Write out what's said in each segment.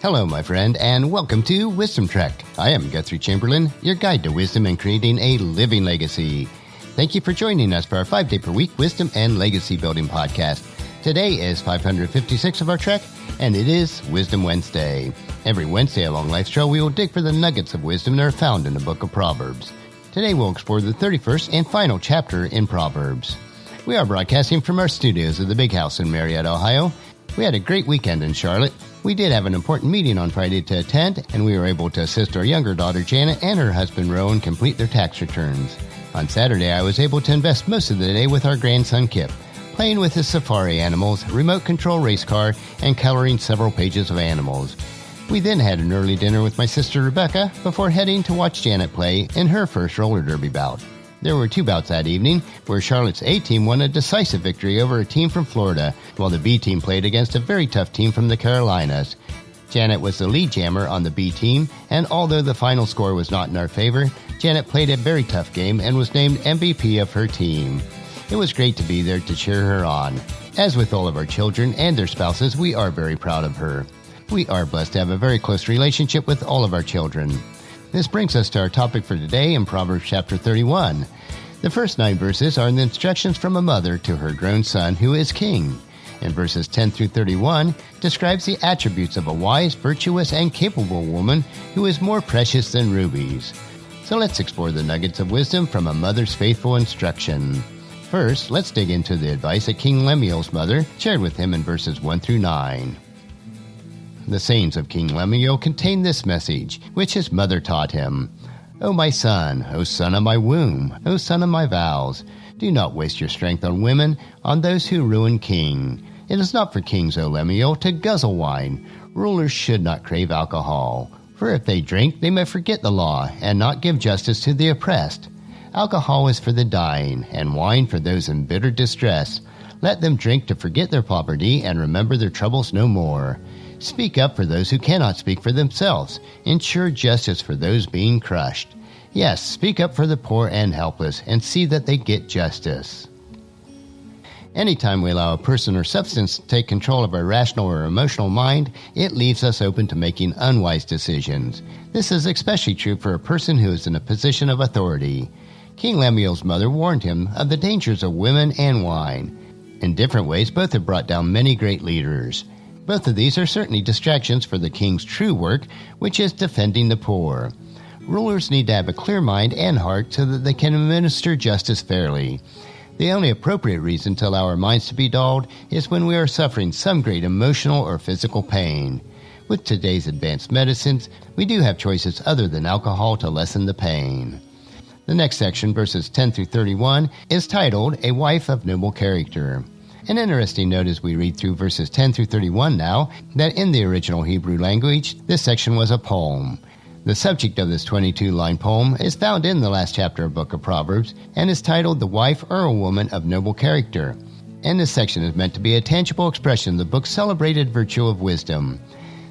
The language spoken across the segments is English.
Hello, my friend, and welcome to Wisdom Trek. I am Guthrie Chamberlain, your guide to wisdom and creating a living legacy. Thank you for joining us for our 5-day-per-week wisdom and legacy building podcast. Today is 556 of our trek, and it is Wisdom Wednesday. Every Wednesday along Life's Trail, we will dig for the nuggets of wisdom that are found in the book of Proverbs. Today, we'll explore the 31st and final chapter in Proverbs. We are broadcasting from our studios at the Big House in Marietta, Ohio. We had a great weekend in Charlotte. We did have an important meeting on Friday to attend, and we were able to assist our younger daughter Janet and her husband Rowan complete their tax returns. On Saturday, I was able to invest most of the day with our grandson Kip, playing with his safari animals, remote control race car, and coloring several pages of animals. We then had an early dinner with my sister Rebecca before heading to watch Janet play in her first roller derby bout. There were 2 bouts that evening, where Charlotte's A team won a decisive victory over a team from Florida, while the B team played against a very tough team from the Carolinas. Janet was the lead jammer on the B team, and although the final score was not in our favor, Janet played a very tough game and was named MVP of her team. It was great to be there to cheer her on. As with all of our children and their spouses, we are very proud of her. We are blessed to have a very close relationship with all of our children. This brings us to our topic for today in Proverbs chapter 31. The first 9 verses are the instructions from a mother to her grown son who is king. And verses 10 through 31 describes the attributes of a wise, virtuous, and capable woman who is more precious than rubies. So let's explore the nuggets of wisdom from a mother's faithful instruction. First, let's dig into the advice that King Lemuel's mother shared with him in verses 1 through 9. The sayings of King Lemuel contain this message, which his mother taught him. O my son, O son of my womb, O son of my vows, do not waste your strength on women, on those who ruin king. It is not for kings, O Lemuel, to guzzle wine. Rulers should not crave alcohol. For if they drink, they may forget the law, and not give justice to the oppressed. Alcohol is for the dying, and wine for those in bitter distress. Let them drink to forget their poverty, and remember their troubles no more. Speak up for those who cannot speak for themselves. Ensure justice for those being crushed. Yes, speak up for the poor and helpless, and see that they get justice. Anytime we allow a person or substance to take control of our rational or emotional mind, it leaves us open to making unwise decisions. This is especially true for a person who is in a position of authority. King Lemuel's mother warned him of the dangers of women and wine. In different ways, both have brought down many great leaders. Both of these are certainly distractions for the king's true work, which is defending the poor. Rulers need to have a clear mind and heart so that they can administer justice fairly. The only appropriate reason to allow our minds to be dulled is when we are suffering some great emotional or physical pain. With today's advanced medicines, we do have choices other than alcohol to lessen the pain. The next section, verses 10 through 31, is titled, A Wife of Noble Character. An interesting note as we read through verses 10 through 31 now, that in the original Hebrew language, this section was a poem. The subject of this 22-line poem is found in the last chapter of the book of Proverbs and is titled The Wife or a Woman of Noble Character. And this section is meant to be a tangible expression of the book's celebrated virtue of wisdom.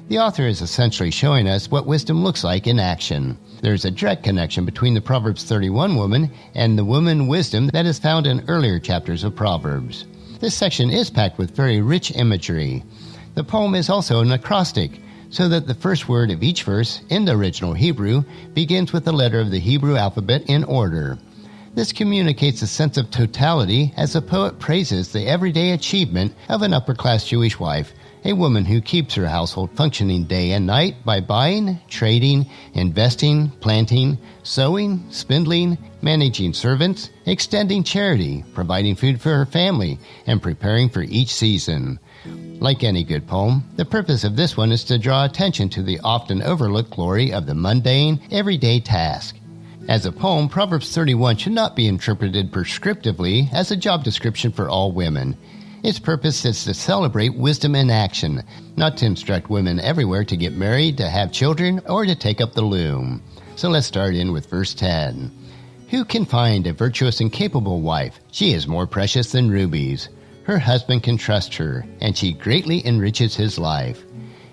The author is essentially showing us what wisdom looks like in action. There is a direct connection between the Proverbs 31 woman and the woman wisdom that is found in earlier chapters of Proverbs. This section is packed with very rich imagery. The poem is also an acrostic, so that the first word of each verse in the original Hebrew begins with the letter of the Hebrew alphabet in order. This communicates a sense of totality as the poet praises the everyday achievement of an upper-class Jewish wife, a woman who keeps her household functioning day and night by buying, trading, investing, planting, sewing, spindling, managing servants, extending charity, providing food for her family, and preparing for each season. Like any good poem, the purpose of this one is to draw attention to the often overlooked glory of the mundane, everyday task. As a poem, Proverbs 31 should not be interpreted prescriptively as a job description for all women. Its purpose is to celebrate wisdom in action, not to instruct women everywhere to get married, to have children, or to take up the loom. So let's start in with verse 10. Who can find a virtuous and capable wife? She is more precious than rubies. Her husband can trust her, and she greatly enriches his life.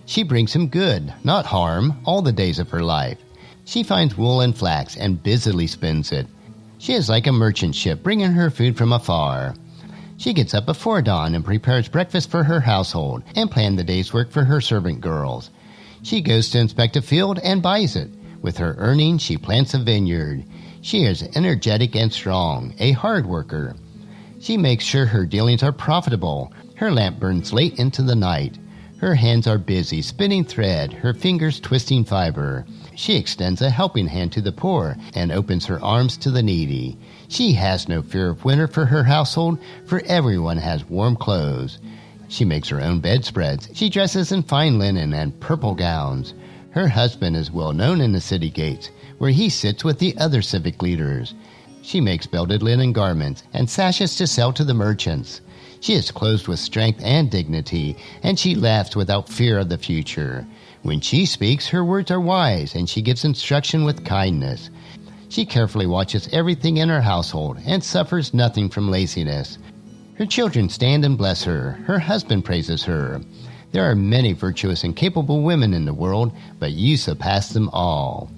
She brings him good, not harm, all the days of her life. She finds wool and flax and busily spins it. She is like a merchant ship bringing her food from afar. She gets up before dawn and prepares breakfast for her household and plans the day's work for her servant girls. She goes to inspect a field and buys it. With her earnings, she plants a vineyard. She is energetic and strong, a hard worker. She makes sure her dealings are profitable. Her lamp burns late into the night. Her hands are busy spinning thread, her fingers twisting fiber. She extends a helping hand to the poor and opens her arms to the needy. She has no fear of winter for her household, for everyone has warm clothes. She makes her own bedspreads. She dresses in fine linen and purple gowns. Her husband is well known in the city gates, where he sits with the other civic leaders. She makes belted linen garments and sashes to sell to the merchants. She is clothed with strength and dignity, and she laughs without fear of the future. When she speaks, her words are wise, and she gives instruction with kindness. She carefully watches everything in her household and suffers nothing from laziness. Her children stand and bless her. Her husband praises her. There are many virtuous and capable women in the world, but you surpass them all.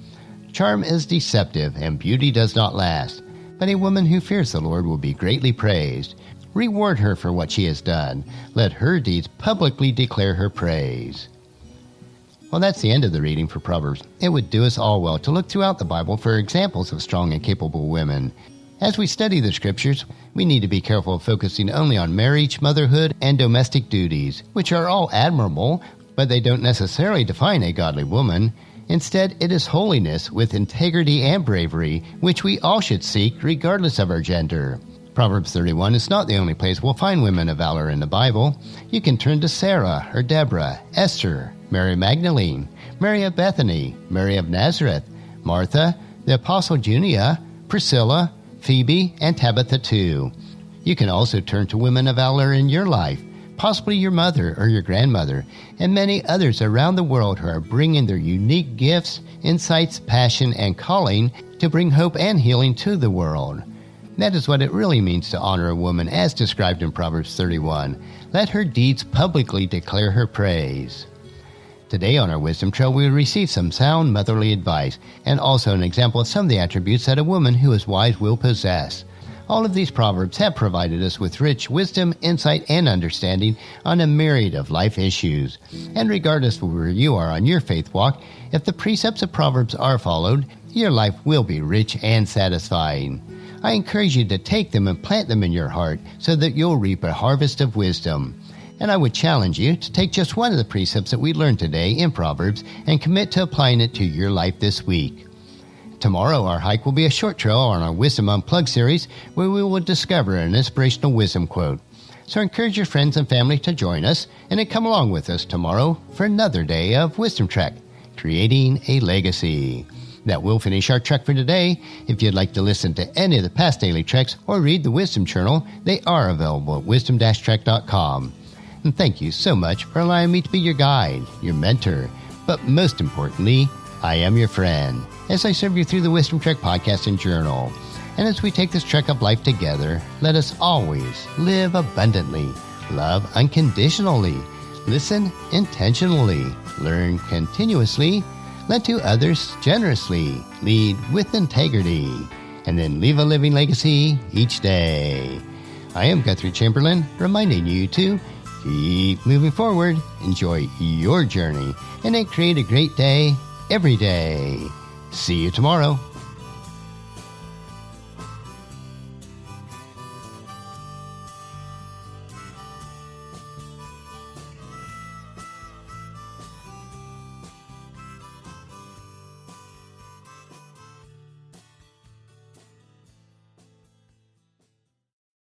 Charm is deceptive, and beauty does not last. But a woman who fears the Lord will be greatly praised. Reward her for what she has done. Let her deeds publicly declare her praise. Well, that's the end of the reading for Proverbs. It would do us all well to look throughout the Bible for examples of strong and capable women. As we study the Scriptures, we need to be careful of focusing only on marriage, motherhood, and domestic duties, which are all admirable, but they don't necessarily define a godly woman. Instead, it is holiness with integrity and bravery, which we all should seek regardless of our gender. Proverbs 31 is not the only place we'll find women of valor in the Bible. You can turn to Sarah or Deborah, Esther, Mary Magdalene, Mary of Bethany, Mary of Nazareth, Martha, the Apostle Junia, Priscilla, Phoebe, and Tabitha too. You can also turn to women of valor in your life, possibly your mother or your grandmother, and many others around the world who are bringing their unique gifts, insights, passion, and calling to bring hope and healing to the world. That is what it really means to honor a woman as described in Proverbs 31. Let her deeds publicly declare her praise. Today on our Wisdom Trail, we will receive some sound motherly advice and also an example of some of the attributes that a woman who is wise will possess. All of these proverbs have provided us with rich wisdom, insight, and understanding on a myriad of life issues. And regardless of where you are on your faith walk, if the precepts of Proverbs are followed, your life will be rich and satisfying. I encourage you to take them and plant them in your heart so that you'll reap a harvest of wisdom. And I would challenge you to take just one of the precepts that we learned today in Proverbs and commit to applying it to your life this week. Tomorrow, our hike will be a short trail on our Wisdom Unplugged series where we will discover an inspirational wisdom quote. So encourage your friends and family to join us and then come along with us tomorrow for another day of Wisdom Trek, creating a legacy. That will finish our trek for today. If you'd like to listen to any of the past daily treks or read the Wisdom Journal, they are available at wisdom-trek.com. And thank you so much for allowing me to be your guide, your mentor, but most importantly, I am your friend as I serve you through the Wisdom Trek podcast and journal. And as we take this trek of life together, let us always live abundantly, love unconditionally, listen intentionally, learn continuously, lend to others generously, lead with integrity, and then leave a living legacy each day. I am Guthrie Chamberlain, reminding you to keep moving forward, enjoy your journey, and then create a great day every day. See you tomorrow.